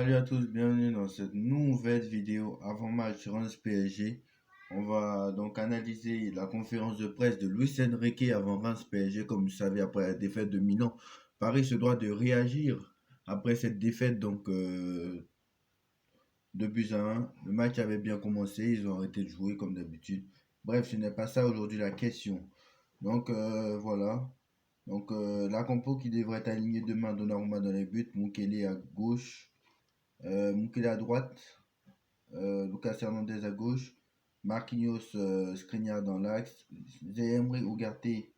Salut à tous, bienvenue dans cette nouvelle vidéo avant-match Reims PSG. On va donc analyser la conférence de presse de Luis Enrique avant Reims PSG. Comme vous savez, après la défaite de Milan, Paris se doit de réagir après cette défaite, donc 2 buts à 1. Le match avait bien commencé, ils ont arrêté de jouer comme d'habitude. Bref, ce n'est pas ça aujourd'hui la question. Donc voilà. Donc la compo qui devrait être alignée demain: Donnarumma dans les buts, Mukele à gauche, Mukele à droite, Lucas Hernandez à gauche, Marquinhos, Skriniar dans l'axe, Zé-Emery, Ugarte,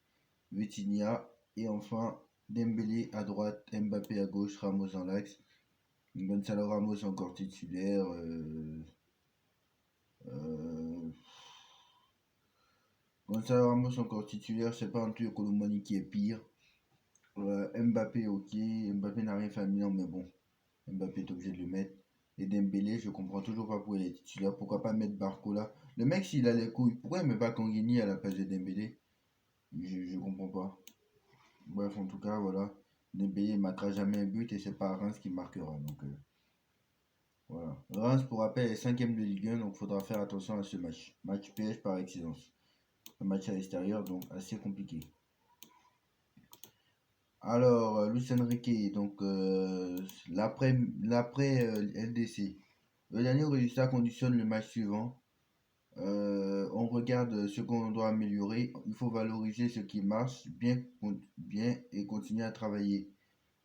Vitinha, et enfin Dembélé à droite, Mbappé à gauche, Ramos dans l'axe. Gonzalo Ramos encore titulaire. Euh, Gonzalo Ramos encore titulaire, c'est pas un truc Colomani qui est pire. Mbappé, ok, Mbappé n'a rien fait à Milan, mais bon, Mbappé est obligé de le mettre. Et Dembélé, je comprends toujours pas pourquoi il est titulaire. Pourquoi pas mettre Barcola? Le mec, s'il a les couilles, pourquoi il met pas Kangini à la place de Dembélé? Je comprends pas. Bref, en tout cas, voilà. Dembélé ne marquera jamais un but et c'est pas Reims qui marquera. Donc voilà. Reims, pour rappel, est 5ème de Ligue 1, donc il faudra faire attention à ce match. Match piège par excellence. Un match à l'extérieur, donc assez compliqué. Alors, Luis Enrique, donc l'après LDC. Le dernier résultat conditionne le match suivant. On regarde ce qu'on doit améliorer. Il faut valoriser ce qui marche bien, bien et continuer à travailler.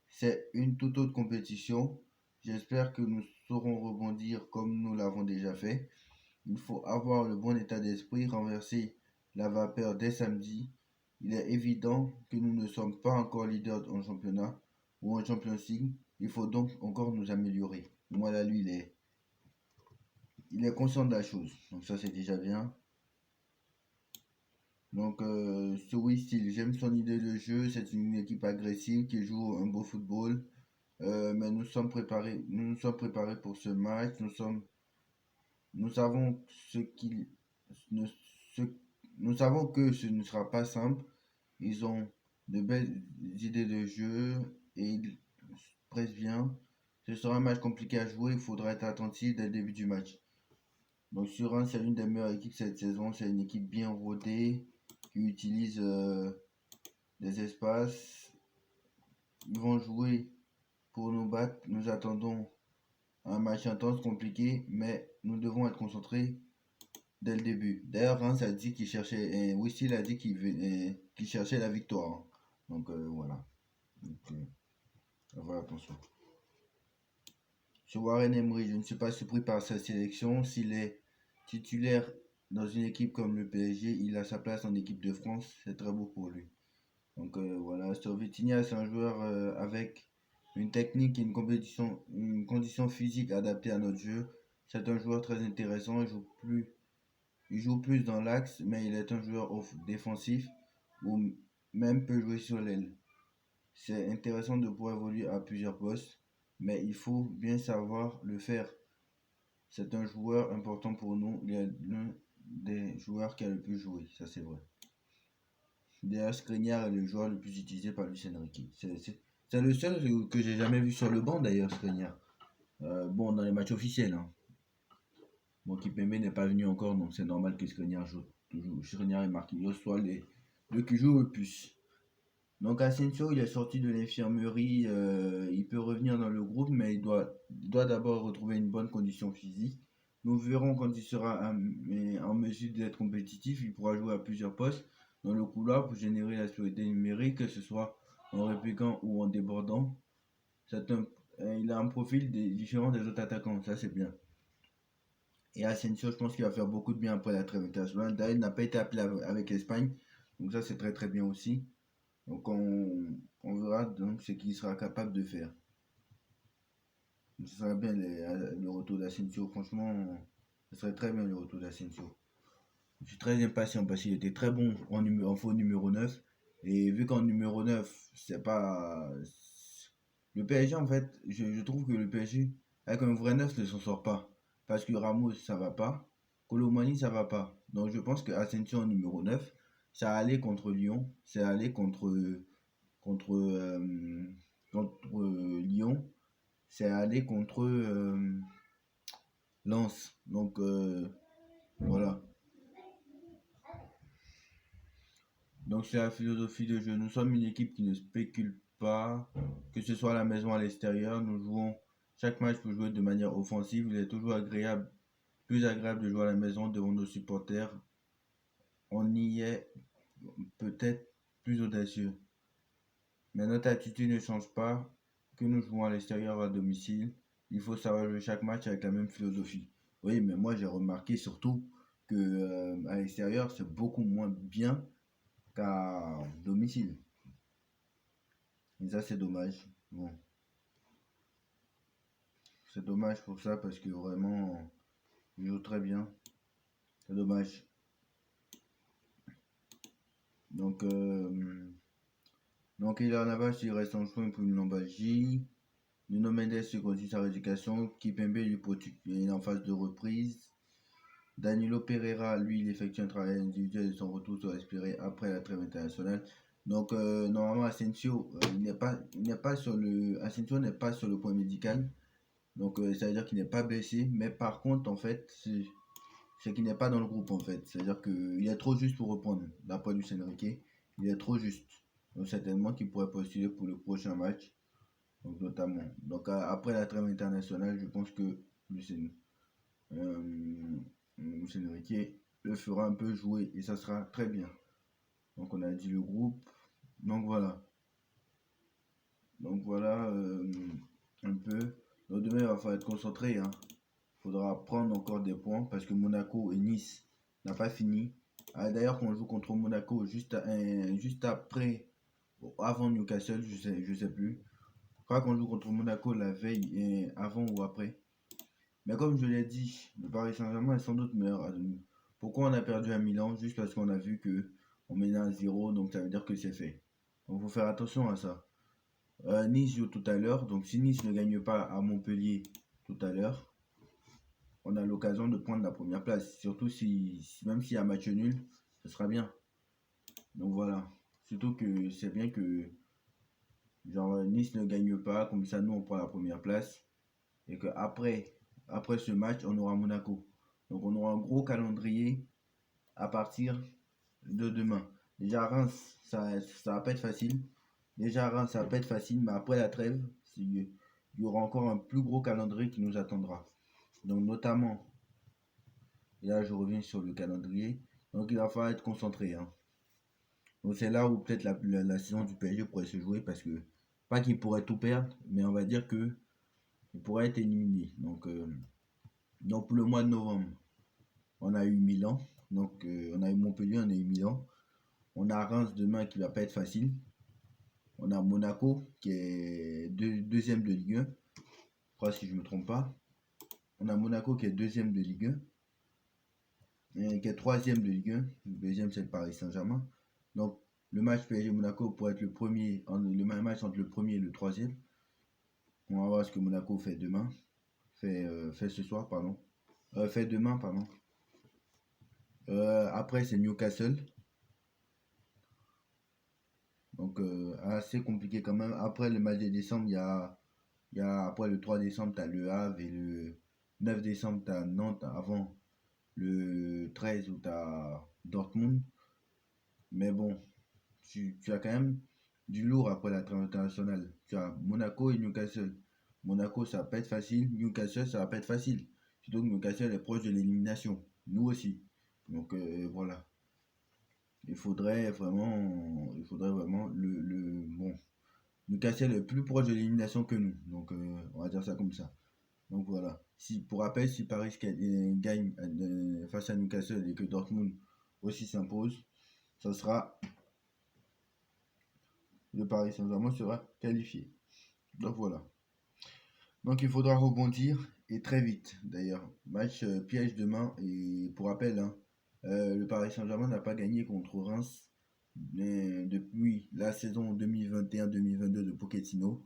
C'est une toute autre compétition. J'espère que nous saurons rebondir comme nous l'avons déjà fait. Il faut avoir le bon état d'esprit, renverser la vapeur dès samedi. Il est évident que nous ne sommes pas encore leaders en championnat ou en Champions League. Il faut donc encore nous améliorer. Moi là, lui, il est conscient de la chose. Donc ça, c'est déjà bien. Donc, Story Style, j'aime son idée de jeu. C'est une équipe agressive qui joue un beau football. Mais nous sommes préparés pour ce match. Nous savons ne- ce- nous savons que ce ne sera pas simple. Ils ont de belles idées de jeu et ils pressent bien. Ce sera un match compliqué à jouer. Il faudra être attentif dès le début du match. Donc, sur un, c'est l'une des meilleures équipes cette saison. C'est une équipe bien rodée qui utilise des espaces. Ils vont jouer pour nous battre. Nous attendons un match intense, compliqué, mais nous devons être concentrés dès le début. D'ailleurs, Reims a dit qu'il cherchait, Wissel a dit qu'il cherchait la victoire, hein. Donc voilà. Donc, voilà, attention. Sur Warren Emery, je ne suis pas surpris par sa sélection. S'il est titulaire dans une équipe comme le PSG, il a sa place en équipe de France. C'est très beau pour lui. Donc voilà, sur Vitinha, c'est un joueur avec une technique et une condition physique adaptée à notre jeu. C'est un joueur très intéressant. Il joue plus dans l'axe, mais il est un joueur défensif ou même peut jouer sur l'aile. C'est intéressant de pouvoir évoluer à plusieurs postes, mais il faut bien savoir le faire. C'est un joueur important pour nous. Il est l'un des joueurs qui a le plus joué, ça c'est vrai. D'ailleurs, Skriniar est le joueur le plus utilisé par Luis Enrique. C'est le seul que j'ai jamais vu sur le banc d'ailleurs, Skriniar. Bon, dans les matchs officiels, hein. Bon, Kipembe n'est pas venu encore, donc c'est normal que Skriniar joue toujours. Skriniar et Marquinhos soient les deux qui jouent le plus. Donc Asensio, il est sorti de l'infirmerie, il peut revenir dans le groupe, mais il doit d'abord retrouver une bonne condition physique. Nous verrons quand il sera en mesure d'être compétitif, il pourra jouer à plusieurs postes dans le couloir pour générer la sécurité numérique, que ce soit en répliquant ou en débordant. Il a un profil différent des autres attaquants, ça c'est bien. Et Asensio, je pense qu'il va faire beaucoup de bien après la trêve internationale. D'ailleurs, il n'a pas été appelé avec l'Espagne, donc ça c'est très très bien aussi. Donc on verra donc ce qu'il sera capable de faire. Ce serait bien le retour d'Asensio. Franchement, ce serait très bien le retour d'Asensio. Je suis très impatient parce qu'il était très bon en faux numéro 9. Et vu qu'en numéro 9, c'est pas. Le PSG, en fait, je trouve que le PSG, avec un vrai 9, ne s'en sort pas. Parce que Ramos, ça va pas. Colomani, ça va pas. Donc je pense que Asensio en numéro 9, ça allait contre Lyon. Ça allait contre, contre Lyon. c'est aller contre Lens. Donc voilà. Donc c'est la philosophie de jeu. Nous sommes une équipe qui ne spécule pas, que ce soit à la maison ou à l'extérieur. Nous jouons chaque match pour jouer de manière offensive. Il est toujours agréable, plus agréable de jouer à la maison devant nos supporters. On y est peut-être plus audacieux. Mais notre attitude ne change pas, que nous jouons à l'extérieur ou à domicile. Il faut savoir jouer chaque match avec la même philosophie. Oui, mais moi j'ai remarqué surtout que à l'extérieur c'est beaucoup moins bien qu'à domicile. Et ça c'est dommage. Bon, c'est dommage pour ça parce que vraiment il joue très bien. C'est dommage. Donc Kylian Navas il reste en soin pour une lombalgie. Nuno Mendes se continue sa rééducation. Kipembe lui est en phase de reprise. Danilo Pereira, lui, il effectue un travail individuel et son retour sera espéré après la trêve internationale. Donc, normalement, Asensio, Asensio n'est pas sur le point médical. Donc, ça veut dire qu'il n'est pas blessé. Mais par contre, en fait, c'est qu'il n'est pas dans le groupe, en fait. C'est-à-dire qu'il est trop juste pour reprendre. D'après Luis Enrique, il est trop juste. Donc, certainement qu'il pourrait postuler pour le prochain match. Donc, notamment. Donc, après la trêve internationale, je pense que Luis Enrique le fera un peu jouer et ça sera très bien. Donc on a dit le groupe. Donc voilà. Donc voilà un peu. Donc demain il va falloir être concentré. Hein. Faudra prendre encore des points parce que Monaco et Nice n'a pas fini. Ah, d'ailleurs qu'on joue contre Monaco juste après, avant Newcastle, je sais plus. Je crois qu'on joue contre Monaco la veille et avant ou après. Mais comme je l'ai dit, le Paris Saint-Germain est sans doute meilleur. Pourquoi on a perdu à Milan? Juste parce qu'on a vu que on menait à 0, donc ça veut dire que c'est fait. Donc il faut faire attention à ça. Nice joue tout à l'heure, donc si Nice ne gagne pas à Montpellier tout à l'heure, on a l'occasion de prendre la première place. Surtout même s'il y a un match nul, ce sera bien. Donc voilà. Surtout que c'est bien que genre Nice ne gagne pas, comme ça nous on prend la première place. Et que après ce match, on aura Monaco. Donc on aura un gros calendrier à partir de demain. Déjà Reims, ça va pas être facile. Déjà Reims, ça va pas être facile, mais après la trêve, il y aura encore un plus gros calendrier qui nous attendra. Donc notamment, et là je reviens sur le calendrier, donc il va falloir être concentré. Hein. Donc c'est là où peut-être la saison du PSG pourrait se jouer parce que, pas qu'il pourrait tout perdre, mais on va dire que il pourrait être éliminé. Donc pour le mois de novembre, on a eu Milan, donc on a eu Montpellier, on a eu Milan. On a Reims demain qui va pas être facile. On a Monaco qui est deuxième de Ligue 1, je crois si je ne me trompe pas. On a Monaco qui est deuxième de Ligue 1, et qui est troisième de Ligue 1. Le deuxième c'est le Paris Saint-Germain. Donc le match PSG-Monaco pourrait être le match entre le premier et le troisième. On va voir ce que Monaco fait demain. Fait ce soir, pardon. Fait demain, pardon. Après c'est Newcastle. Donc assez compliqué quand même. Après le match de décembre, après le 3 décembre, tu as Le Havre et le 9 décembre, tu as Nantes avant le 13 où tu as Dortmund. Mais bon, tu as quand même du lourd après la trêve internationale. Tu as Monaco et Newcastle. Monaco, ça va pas être facile. Newcastle, ça va pas être facile. Surtout que Newcastle est proche de l'élimination. Nous aussi. Donc voilà. Il faudrait vraiment bon. Newcastle est plus proche de l'élimination que nous. Donc on va dire ça comme ça. Donc voilà. Si, pour rappel, si Paris gagne face à Newcastle et que Dortmund aussi s'impose, ça sera le Paris Saint-Germain sera qualifié. Donc voilà. Donc il faudra rebondir et très vite d'ailleurs. Match piège demain et pour rappel, hein, le Paris Saint-Germain n'a pas gagné contre Reims depuis la saison 2021-2022 de Pochettino.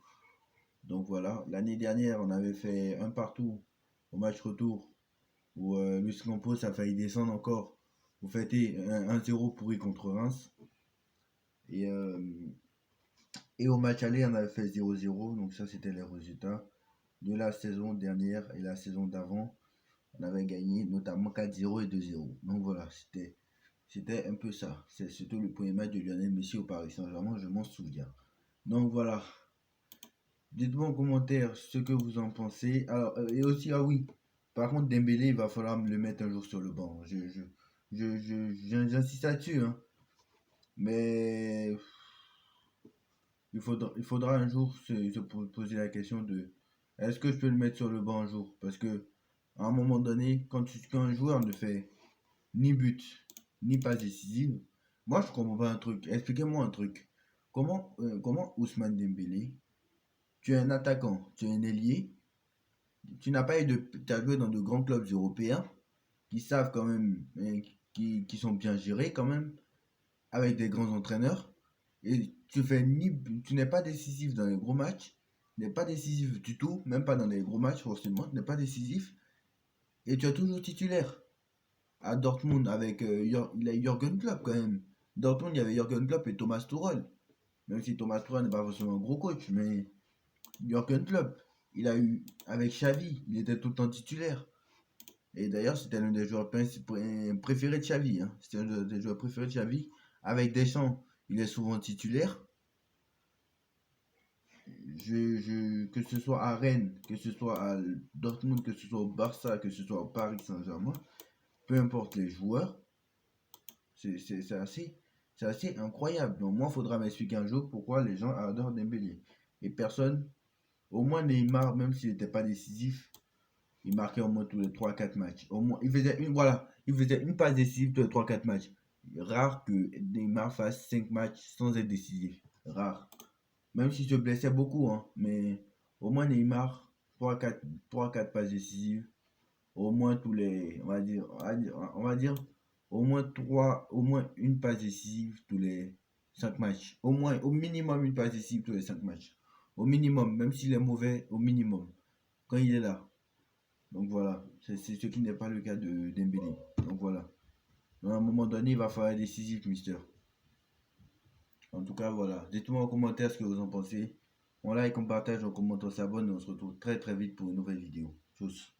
Donc voilà, l'année dernière on avait fait un partout au match retour où Luis Campos a failli descendre encore. Vous faites un 1-0 pourri contre Reims. Et, euh, et au match aller, on avait fait 0-0. Donc ça, c'était les résultats. de la saison dernière et la saison d'avant. On avait gagné notamment 4-0 et 2-0. Donc voilà, c'était un peu ça. C'est surtout le premier match de Lionel Messi au Paris Saint-Germain, je m'en souviens. Donc voilà, dites-moi en commentaire ce que vous en pensez. Alors, et aussi, ah oui, par contre, Dembélé, il va falloir me le mettre un jour sur le banc. J'insiste là-dessus, hein. Mais il faudra un jour se poser la question de est-ce que je peux le mettre sur le banc un jour? Parce que à un moment donné, quand un joueur ne fait ni but, ni passe décisive, moi je comprends pas un truc. Expliquez-moi un truc. Comment Ousmane Dembélé, tu es un attaquant, tu es un ailier, tu n'as pas eu de, tu as joué dans de grands clubs européens qui savent quand même, qui sont bien gérés quand même, avec des grands entraîneurs, et tu n'es pas décisif dans les gros matchs, tu n'es pas décisif du tout, même pas dans les gros matchs forcément, tu n'es pas décisif, et tu es toujours titulaire. À Dortmund, avec, il a Jürgen Klopp quand même. Dortmund, il y avait Jürgen Klopp et Thomas Tuchel. Même si Thomas Tuchel n'est pas forcément un gros coach, mais Jürgen Klopp, il a eu, avec Xavi, il était tout le temps titulaire. Et d'ailleurs, c'était l'un des joueurs préférés de Xavi, hein. C'était un des joueurs préférés de Xavi. Avec Deschamps, il est souvent titulaire. Que ce soit à Rennes, que ce soit à Dortmund, que ce soit au Barça, que ce soit au Paris Saint-Germain, peu importe les joueurs, c'est assez incroyable. Donc moi, il faudra m'expliquer un jour pourquoi les gens adorent Dembélé. Et personne, au moins Neymar, même s'il n'était pas décisif, il marquait au moins tous les 3-4 matchs. Au moins, il faisait une passe décisive tous les 3-4 matchs. Rare que Neymar fasse 5 matchs sans être décisif. Rare. Même s'il se blessait beaucoup, hein. Mais au moins Neymar, 3-4 passes décisives. Au moins tous les, on va dire, au moins 3, au moins une passe décisive tous les 5 matchs. Au moins, au minimum une passe décisive tous les 5 matchs. Au minimum, même s'il est mauvais, au minimum. Quand il est là. Donc voilà, c'est ce qui n'est pas le cas de Dembélé. Donc voilà. Donc, à un moment donné, il va falloir être décisif, mister. En tout cas, voilà. Dites-moi en commentaire ce que vous en pensez. On like, on partage, on commente, on s'abonne et on se retrouve très très vite pour une nouvelle vidéo. Tchuss.